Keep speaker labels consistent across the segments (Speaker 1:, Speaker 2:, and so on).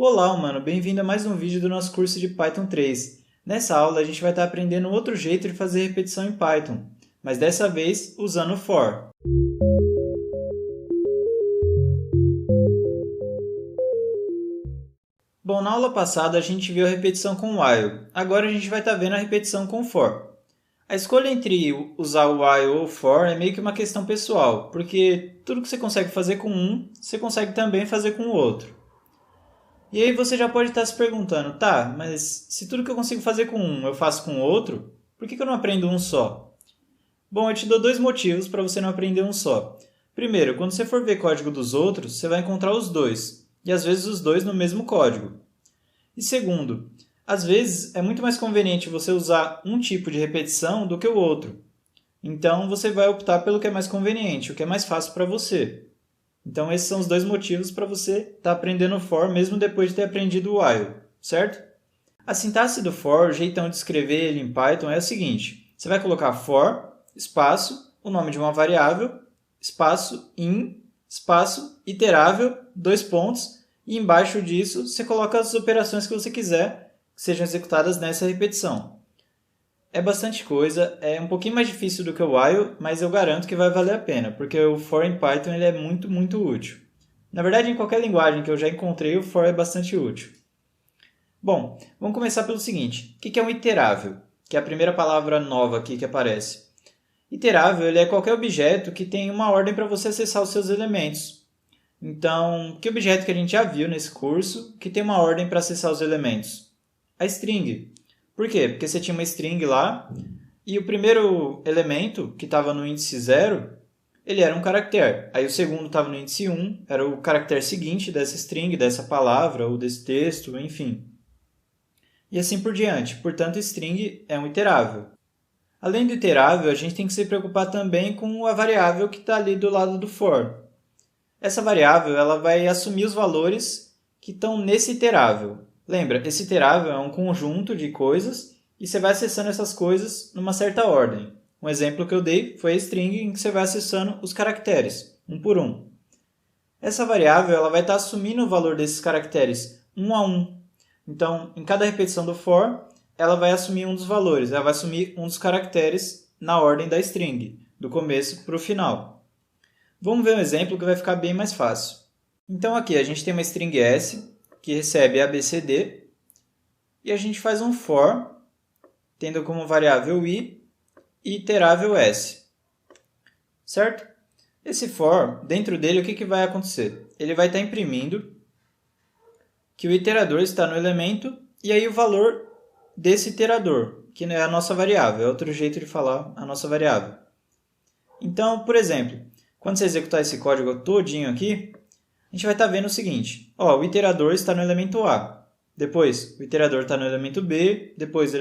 Speaker 1: Olá, humano! Bem-vindo a mais um vídeo do nosso curso de Python 3. Nessa aula, a gente vai estar aprendendo outro jeito de fazer repetição em Python, mas dessa vez usando o for. Bom, na aula passada a gente viu a repetição com while. Agora a gente vai estar vendo a repetição com for. A escolha entre usar o while ou o for é meio que uma questão pessoal, porque tudo que você consegue fazer com um, você consegue também fazer com o outro. E aí você já pode estar se perguntando, tá, mas se tudo que eu consigo fazer com um eu faço com o outro, por que eu não aprendo um só? Bom, eu te dou dois motivos para você não aprender um só. Primeiro, quando você for ver código dos outros, você vai encontrar os dois, e às vezes os dois no mesmo código. E segundo, às vezes é muito mais conveniente você usar um tipo de repetição do que o outro. Então você vai optar pelo que é mais conveniente, o que é mais fácil para você. Então esses são os dois motivos para você estar aprendendo for mesmo depois de ter aprendido o while, certo? A sintaxe do for, o jeitão de escrever ele em Python é o seguinte. Você vai colocar for, espaço, o nome de uma variável, espaço in, espaço iterável, dois pontos, e embaixo disso você coloca as operações que você quiser que sejam executadas nessa repetição. É bastante coisa, é um pouquinho mais difícil do que o while, mas eu garanto que vai valer a pena, porque o for em Python ele é muito útil. Na verdade, em qualquer linguagem que eu já encontrei, o for é bastante útil. Bom, vamos começar pelo seguinte. O que é um iterável? Que é a primeira palavra nova aqui que aparece. Iterável ele é qualquer objeto que tem uma ordem para você acessar os seus elementos. Então, que objeto que a gente já viu nesse curso que tem uma ordem para acessar os elementos? A string. Por quê? Porque você tinha uma string lá e o primeiro elemento, que estava no índice 0, ele era um caractere. Aí o segundo estava no índice 1, era o caractere seguinte dessa string, dessa palavra ou desse texto, enfim. E assim por diante. Portanto, string é um iterável. Além do iterável, a gente tem que se preocupar também com a variável que está ali do lado do for. Essa variável ela vai assumir os valores que estão nesse iterável. Lembra, esse iterável é um conjunto de coisas e você vai acessando essas coisas numa certa ordem. Um exemplo que eu dei foi a string em que você vai acessando os caracteres, um por um. Essa variável ela vai estar assumindo o valor desses caracteres um a um. Então, em cada repetição do for, ela vai assumir um dos valores, ela vai assumir um dos caracteres na ordem da string, do começo para o final. Vamos ver um exemplo que vai ficar bem mais fácil. Então aqui a gente tem uma string s, que recebe ABCD, e a gente faz um for, tendo como variável i e iterável s. Certo? Esse for, dentro dele, o que vai acontecer? Ele vai estar imprimindo que o iterador está no elemento e aí o valor desse iterador, que é a nossa variável, é outro jeito de falar a nossa variável. Então, por exemplo, quando você executar esse código todinho aqui, a gente vai estar vendo o seguinte. O iterador está no elemento A. Depois, o iterador está no elemento B. Depois,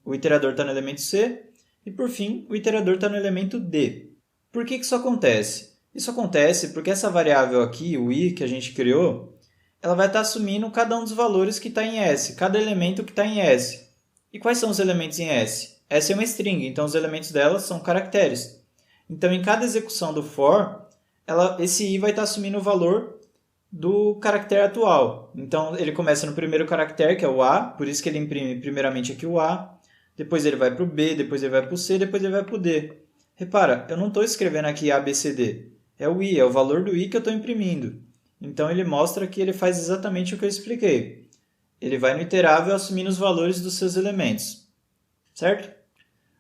Speaker 1: o iterador está no elemento C. E, por fim, o iterador está no elemento D. Por que isso acontece? Isso acontece porque essa variável aqui, o i que a gente criou, ela vai estar assumindo cada um dos valores que está em S, cada elemento que está em S. E quais são os elementos em S? S é uma string, então os elementos dela são caracteres. Então, em cada execução do for, esse i vai estar assumindo o valor do caractere atual. Então, ele começa no primeiro caractere, que é o A, por isso que ele imprime primeiramente aqui o A, depois ele vai para o B, depois ele vai para o C, depois ele vai para o D. Repara, eu não estou escrevendo aqui A, B, C, D. É o I, é o valor do I que eu estou imprimindo. Então, ele mostra que ele faz exatamente o que eu expliquei. Ele vai no iterável assumindo os valores dos seus elementos. Certo?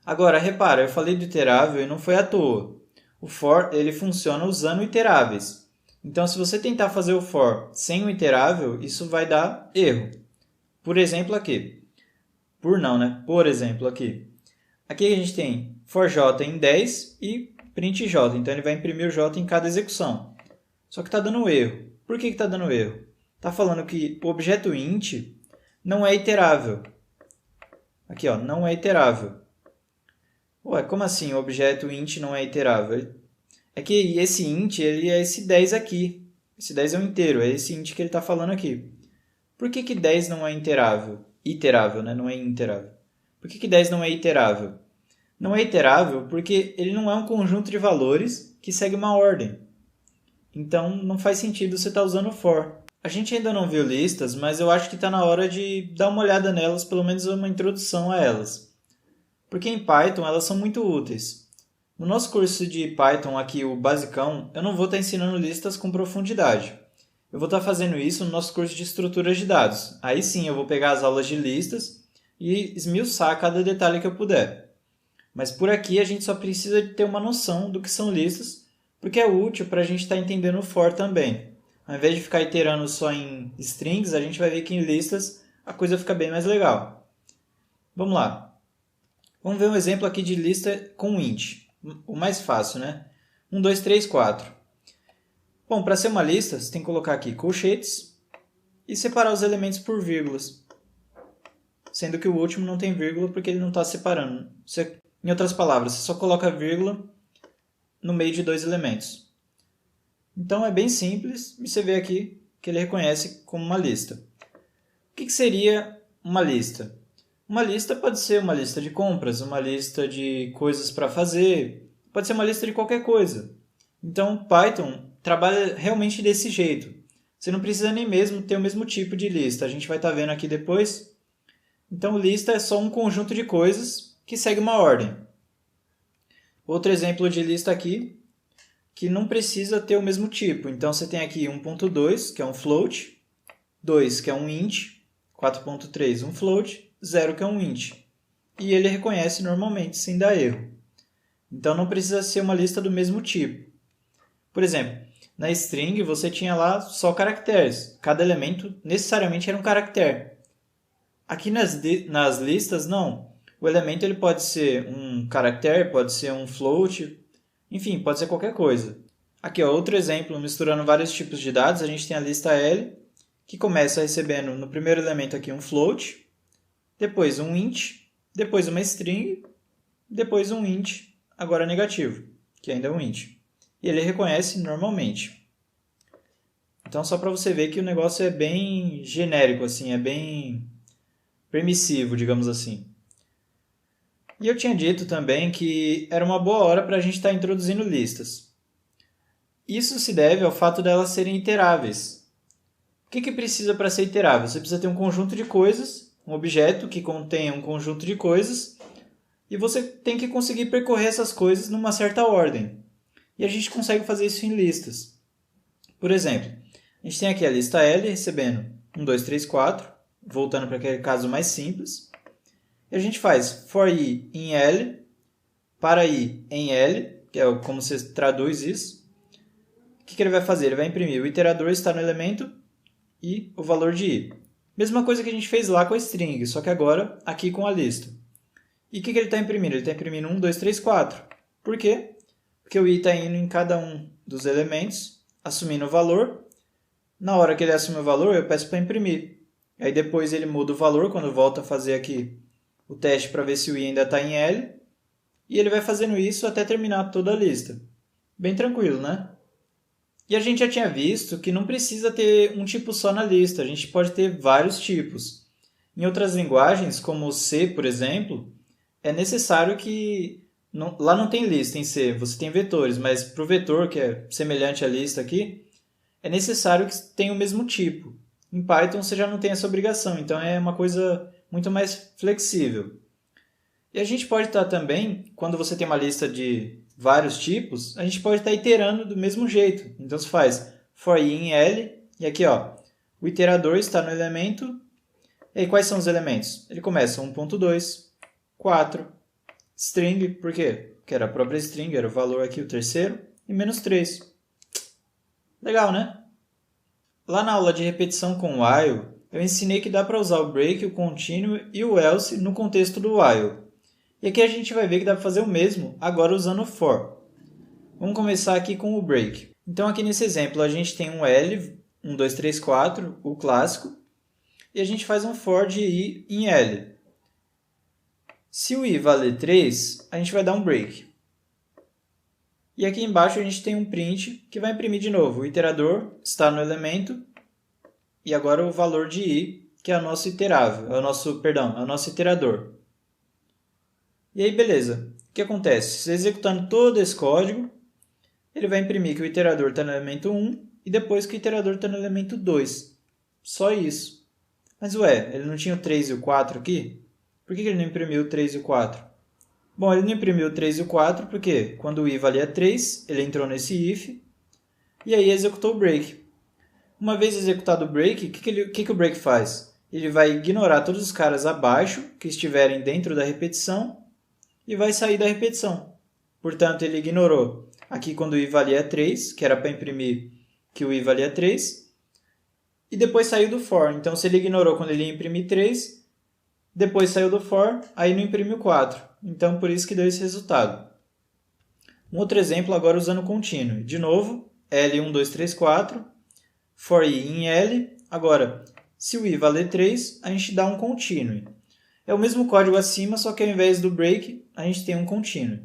Speaker 1: Agora, repara, eu falei do iterável e não foi à toa. O for ele funciona usando iteráveis. Então, se você tentar fazer o for sem o iterável, isso vai dar erro. Por exemplo aqui. Por exemplo aqui. Aqui a gente tem for j em 10 e print j. Então, ele vai imprimir o j em cada execução. Só que está dando erro. Por que está dando erro? Está falando que o objeto int não é iterável. Aqui, não é iterável. Ué, como assim o objeto int não é iterável? É que esse int ele é esse 10 aqui. Esse 10 é um inteiro, é esse int que ele está falando aqui. Por que 10 não é iterável? Iterável, né? Não é interável. Por que 10 não é iterável? Não é iterável porque ele não é um conjunto de valores que segue uma ordem. Então, não faz sentido você estar usando for. A gente ainda não viu listas, mas eu acho que está na hora de dar uma olhada nelas, pelo menos uma introdução a elas. Porque em Python elas são muito úteis. No nosso curso de Python aqui, o basicão, eu não vou estar ensinando listas com profundidade. Eu vou estar fazendo isso no nosso curso de estruturas de dados. Aí sim eu vou pegar as aulas de listas e esmiuçar cada detalhe que eu puder. Mas por aqui a gente só precisa de ter uma noção do que são listas, porque é útil para a gente estar entendendo o for também. Ao invés de ficar iterando só em strings, a gente vai ver que em listas a coisa fica bem mais legal. Vamos lá. Vamos ver um exemplo aqui de lista com int. O mais fácil, né? 1, 2, 3, 4. Bom, para ser uma lista, você tem que colocar aqui colchetes e separar os elementos por vírgulas. Sendo que o último não tem vírgula porque ele não está separando. Em outras palavras, você só coloca vírgula no meio de dois elementos. Então é bem simples e você vê aqui que ele reconhece como uma lista. O que seria uma lista? Uma lista pode ser uma lista de compras, uma lista de coisas para fazer, pode ser uma lista de qualquer coisa. Então Python trabalha realmente desse jeito. Você não precisa nem mesmo ter o mesmo tipo de lista, a gente vai estar vendo aqui depois. Então lista é só um conjunto de coisas que segue uma ordem. Outro exemplo de lista aqui, que não precisa ter o mesmo tipo. Então você tem aqui 1.2, que é um float, 2, que é um int, 4.3, um float, 0, que é um int. E ele reconhece normalmente, sem dar erro. Então não precisa ser uma lista do mesmo tipo. Por exemplo, na string você tinha lá só caracteres. Cada elemento necessariamente era um caractere. Aqui nas listas, não. O elemento ele pode ser um caractere, pode ser um float, enfim, pode ser qualquer coisa. Aqui, ó, outro exemplo, misturando vários tipos de dados, a gente tem a lista L, que começa recebendo no primeiro elemento aqui um float, depois um int, depois uma string, depois um int, agora negativo, que ainda é um int. E ele reconhece normalmente. Então, só para você ver que o negócio é bem genérico, assim, é bem permissivo, digamos assim. E eu tinha dito também que era uma boa hora para a gente estar introduzindo listas. Isso se deve ao fato delas serem iteráveis. O que precisa para ser iterável? Você precisa ter um conjunto de coisas, um objeto que contenha um conjunto de coisas, e você tem que conseguir percorrer essas coisas numa certa ordem. E a gente consegue fazer isso em listas. Por exemplo, a gente tem aqui a lista L recebendo 1, 2, 3, 4, voltando para aquele caso mais simples. E a gente faz for i em L, para i em L, que é como você traduz isso. O que ele vai fazer? Ele vai imprimir o iterador está no elemento e o valor de i. Mesma coisa que a gente fez lá com a string, só que agora aqui com a lista. E o que ele está imprimindo? Ele está imprimindo 1, 2, 3, 4. Por quê? Porque o i está indo em cada um dos elementos, assumindo o valor. Na hora que ele assume o valor, eu peço para imprimir. Aí depois ele muda o valor quando volta a fazer aqui o teste para ver se o i ainda está em L. E ele vai fazendo isso até terminar toda a lista. Bem tranquilo, né? E a gente já tinha visto que não precisa ter um tipo só na lista. A gente pode ter vários tipos. Em outras linguagens, como o C, por exemplo, é necessário que... lá não tem lista em C, você tem vetores. Mas para o vetor, que é semelhante à lista aqui, é necessário que tenha o mesmo tipo. Em Python você já não tem essa obrigação, então é uma coisa muito mais flexível. E a gente pode estar também, quando você tem uma lista de vários tipos, a gente pode estar iterando do mesmo jeito. Então você faz for i em L, e aqui ó, o iterador está no elemento. E aí, quais são os elementos? Ele começa 1.2, 4, string, por quê? Porque era a própria string, era o valor aqui, o terceiro, e menos 3. Legal, né? Lá na aula de repetição com o while, eu ensinei que dá para usar o break, o continue e o else no contexto do while. E aqui a gente vai ver que dá para fazer o mesmo, agora usando o for. Vamos começar aqui com o break. Então aqui nesse exemplo a gente tem um L, 1, 2, 3, 4, o clássico, e a gente faz um for de i em L. Se o i valer 3, a gente vai dar um break. E aqui embaixo a gente tem um print que vai imprimir de novo. O iterador está no elemento e agora o valor de i, que é o nosso iterável, é o nosso iterador. E aí, beleza. O que acontece? Se executando todo esse código, ele vai imprimir que o iterador está no elemento 1 e depois que o iterador está no elemento 2. Só isso. Mas ué, ele não tinha o 3 e o 4 aqui? Por que ele não imprimiu o 3 e o 4? Bom, ele não imprimiu o 3 e o 4 porque quando o i valia 3, ele entrou nesse if e aí executou o break. Uma vez executado o break, o que o break faz? Ele vai ignorar todos os caras abaixo que estiverem dentro da repetição e vai sair da repetição. Portanto, ele ignorou aqui quando o i valia 3, que era para imprimir que o i valia 3, e depois saiu do for. Então, se ele ignorou quando ele ia imprimir 3, depois saiu do for, aí não imprime o 4. Então, por isso que deu esse resultado. Um outro exemplo agora usando continue. De novo, L1, 2, 3, 4, for i em L. Agora, se o i valer 3, a gente dá um continue. É o mesmo código acima, só que ao invés do break, a gente tem um continue.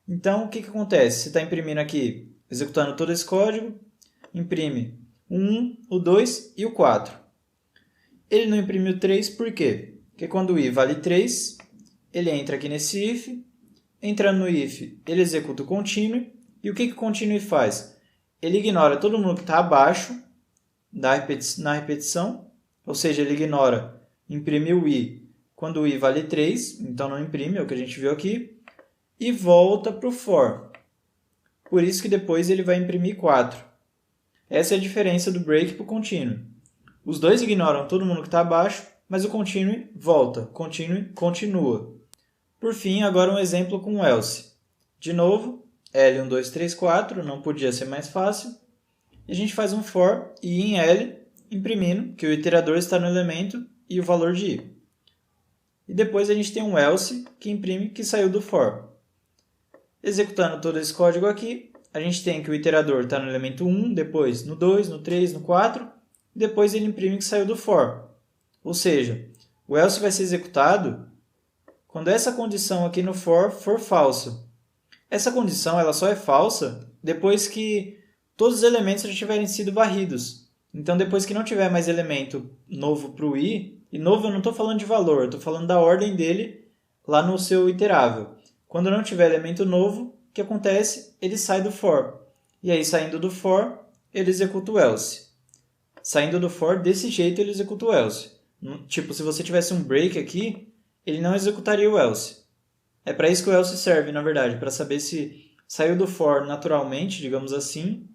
Speaker 1: Então, o que acontece? Você está imprimindo aqui, executando todo esse código, imprime o 1, o 2 e o 4. Ele não imprimiu o 3 por quê? Porque quando o i vale 3, ele entra aqui nesse if, entrando no if, ele executa o continue, e o que o continue faz? Ele ignora todo mundo que está abaixo na repetição, ou seja, ele ignora imprimir o i quando o i vale 3, então não imprime, é o que a gente viu aqui, e volta para o for. Por isso que depois ele vai imprimir 4. Essa é a diferença do break para o continue. Os dois ignoram todo mundo que está abaixo, mas o continue volta, continue continua. Por fim, agora um exemplo com o else. De novo, L1, 2, 3, 4, não podia ser mais fácil. E a gente faz um for i em L, imprimindo que o iterador está no elemento e o valor de i. E depois a gente tem um else que imprime que saiu do for. Executando todo esse código aqui, a gente tem que o iterador está no elemento 1, depois no 2, no 3, no 4, e depois ele imprime que saiu do for. Ou seja, o else vai ser executado quando essa condição aqui no for falsa. Essa condição ela só é falsa depois que todos os elementos já tiverem sido varridos. Então, depois que não tiver mais elemento novo para o i, e novo eu não estou falando de valor, eu estou falando da ordem dele lá no seu iterável. Quando não tiver elemento novo, o que acontece? Ele sai do for. E aí, saindo do for, ele executa o else. Saindo do for, desse jeito, ele executa o else. Tipo, se você tivesse um break aqui, ele não executaria o else. É para isso que o else serve, na verdade, para saber se saiu do for naturalmente, digamos assim,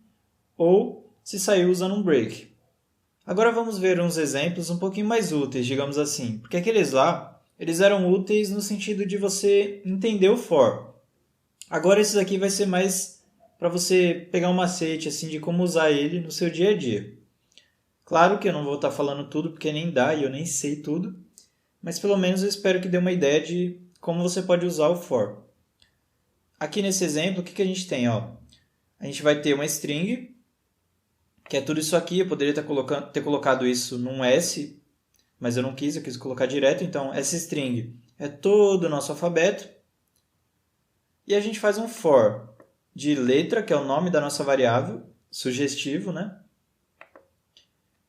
Speaker 1: ou se saiu usando um break. Agora vamos ver uns exemplos um pouquinho mais úteis, digamos assim, porque aqueles lá, eles eram úteis no sentido de você entender o for. Agora esses aqui vai ser mais para você pegar um macete assim, de como usar ele no seu dia a dia. Claro que eu não vou estar falando tudo, porque nem dá e eu nem sei tudo, mas pelo menos eu espero que dê uma ideia de como você pode usar o for. Aqui nesse exemplo, o que a gente tem? Ó? A gente vai ter uma string, que é tudo isso aqui. Eu poderia ter colocado isso num S, mas eu não quis, eu quis colocar direto. Então, essa string é todo o nosso alfabeto. E a gente faz um for de letra, que é o nome da nossa variável, sugestivo, né?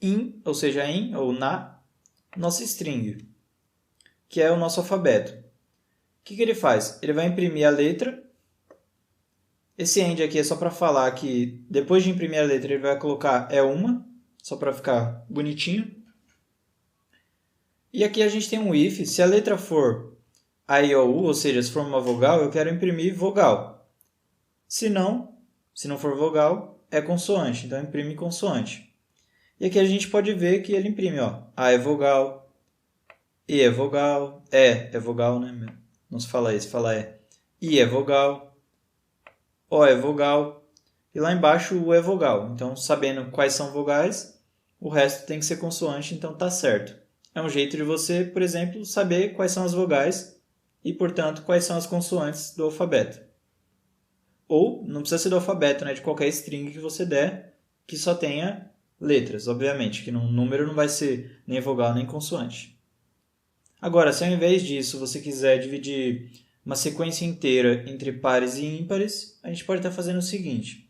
Speaker 1: In, ou seja, em ou na, nossa string, que é o nosso alfabeto. O que ele faz? Ele vai imprimir a letra. Esse end aqui é só para falar que depois de imprimir a letra ele vai colocar é uma, só para ficar bonitinho. E aqui a gente tem um if. Se a letra for a, i, o, u, ou seja, se for uma vogal, eu quero imprimir vogal. Se não for vogal, é consoante, então imprime consoante. E aqui a gente pode ver que ele imprime, ó, A é vogal, E é vogal, E é vogal, né? Não se fala E, se fala E. I é vogal, O é vogal, e lá embaixo o U é vogal. Então, sabendo quais são vogais, o resto tem que ser consoante, então tá certo. É um jeito de você, por exemplo, saber quais são as vogais e, portanto, quais são as consoantes do alfabeto. Ou, não precisa ser do alfabeto, né? De qualquer string que você der, que só tenha letras, obviamente, que no número não vai ser nem vogal nem consoante. Agora, se ao invés disso você quiser dividir uma sequência inteira entre pares e ímpares, a gente pode estar fazendo o seguinte.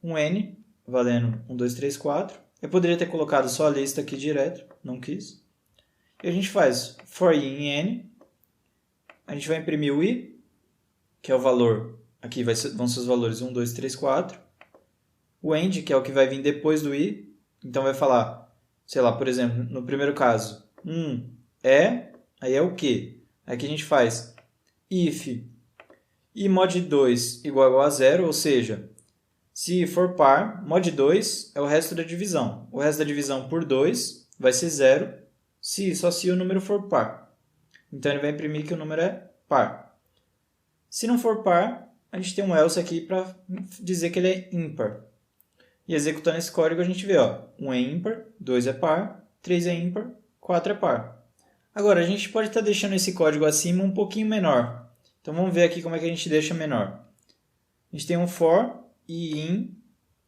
Speaker 1: Um n, valendo 1, 2, 3, 4. Eu poderia ter colocado só a lista aqui direto, não quis. E a gente faz for i em n. A gente vai imprimir o i, que é o valor, aqui vão ser os valores 1, 2, 3, 4. O end, que é o que vai vir depois do i. Então vai falar sei lá, por exemplo, no primeiro caso, é, aí é o quê? Aqui a gente faz if e mod 2 igual a 0, ou seja, se for par, mod 2 é o resto da divisão. O resto da divisão por 2 vai ser 0, só se o número for par. Então ele vai imprimir que o número é par. Se não for par, a gente tem um else aqui para dizer que ele é ímpar. E executando esse código a gente vê, ó, 1 é ímpar, 2 é par, 3 é ímpar, 4 é par. Agora, a gente pode estar deixando esse código acima um pouquinho menor. Então vamos ver aqui como é que a gente deixa menor. A gente tem um for e in,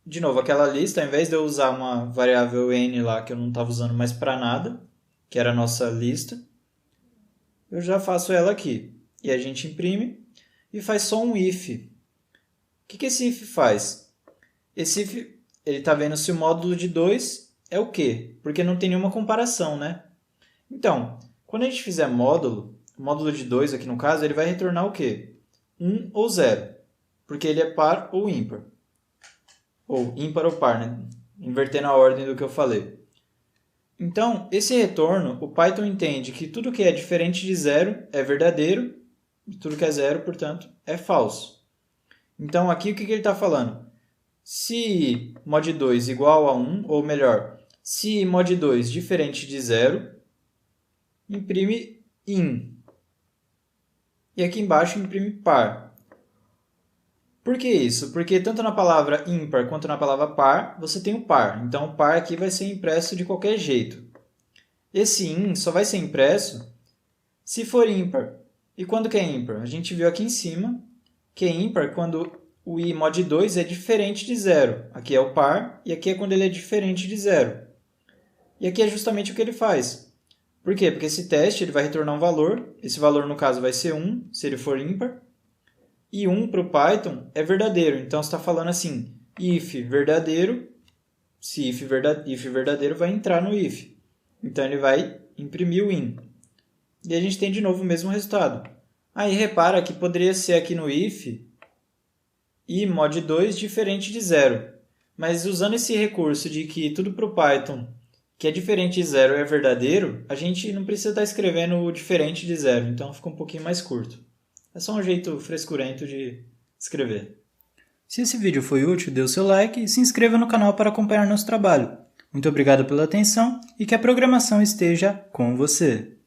Speaker 1: de novo, aquela lista, ao invés de eu usar uma variável n lá que eu não estava usando mais para nada, que era a nossa lista, eu já faço ela aqui. E a gente imprime e faz só um if. O que esse if faz? Esse if, ele está vendo se o módulo de 2 é o quê? Porque não tem nenhuma comparação, né? Então, quando a gente fizer módulo, o módulo de 2 aqui no caso, ele vai retornar o quê? 1 ou 0, porque ele é par ou ímpar. Ou ímpar ou par, né? Invertendo a ordem do que eu falei. Então, esse retorno, o Python entende que tudo que é diferente de 0 é verdadeiro, e tudo que é 0, portanto, é falso. Então, aqui o que ele está falando? Se mod 2 igual a 1, ou melhor, se mod 2 diferente de 0, imprime in. E aqui embaixo imprime par. Por que isso? Porque tanto na palavra ímpar quanto na palavra par, você tem o par. Então, o par aqui vai ser impresso de qualquer jeito. Esse in só vai ser impresso se for ímpar. E quando que é ímpar? A gente viu aqui em cima que é ímpar quando o i mod 2 é diferente de 0. Aqui é o par e aqui é quando ele é diferente de 0. E aqui é justamente o que ele faz. Por quê? Porque esse teste ele vai retornar um valor. Esse valor, no caso, vai ser 1, se ele for ímpar. E 1 para o Python é verdadeiro. Então, você está falando assim, if verdadeiro, se if verdadeiro vai entrar no if. Então, ele vai imprimir o in. E a gente tem de novo o mesmo resultado. Aí, repara que poderia ser aqui no if i mod 2 diferente de 0. Mas usando esse recurso de que tudo para o Python que é diferente de 0 é verdadeiro, a gente não precisa estar escrevendo o diferente de 0. Então, fica um pouquinho mais curto. É só um jeito frescurento de escrever. Se esse vídeo foi útil, dê o seu like e se inscreva no canal para acompanhar nosso trabalho. Muito obrigado pela atenção e que a programação esteja com você.